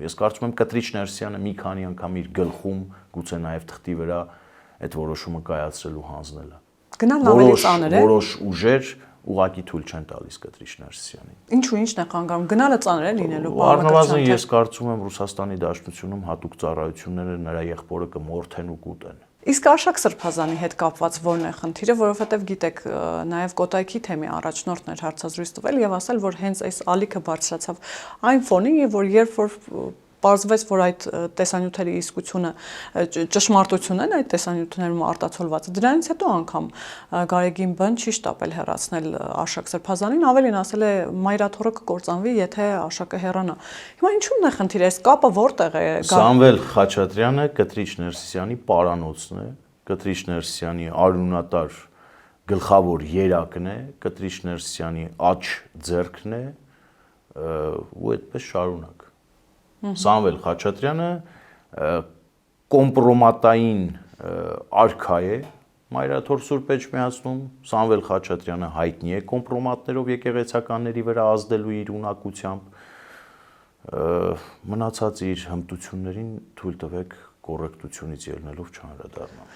Ես կարծում եմ Կտրիչ Ներսյանը մի քանի անգամ իր գլխում, գուցե նաև թղթի վրա այդ որոշումը կայացրել ու հանձնել է։ Գնալն ավելի ծանր է։ Որոշ ուժեր ուղղակի թույլ չեն տալիս Կտրիչ Ներսյանին։ Ինչու ինչն է խանգարում։ Գնալը ծանր է լինելու Առնվազն ես կարծում եմ Ռուսաստանի Դաշնությունում հատուկ ծառայությունները նրա եղբորը կմորթեն ու կուտեն։ Իսկ Արշակ Սրբազանի հետ կապված ո՞րն է խնդիրը, որովհետև գիտեք, նաև Կոտայքի թեմի առաջնորդն էր հարցազրույց տվել եւ ասել, որ հենց այս ալիքը բարձրացավ այն ֆոնին, եւ որ երբ որ պարզվեց, որ այդ տեսանյութերի իսկությունը ճշմարտություն են այդ տեսանյութերում արտացոլված, դրանից հետո անգամ Գարեգին Բ-ն չի շտապել հեռացնել Արշակ Սրբազանին, ավելին ասել է մայրաթորը կկործանվի, եթե Արշակը հեռանա։ Հիմա ինչու՞մն է խնդիրը, այս կապը որտեղ է։ Սամվել Խաչատրյանը Կտրիչ Ներսյանի պարանոցն է, Կտրիչ Ներսյանի արյունատար գլխավոր երակն է, Կտրիչ Ներսյանի աջ ձեռքն է ու այդպես շարունակ։ Սամվել Խաչատրյանը կոմպրոմատային արքա է Մայրաթոր Սուրբ Էջմիածնում, Սամվել Խաչատրյանը հայտնի է կոմպրոմատներով եկեղեցականների վրա ազդելու իր ունակությամբ, մնացած իր հմտություններին թույլ տվեք կոռեկտությունից ելնելով չանդրադառնալ։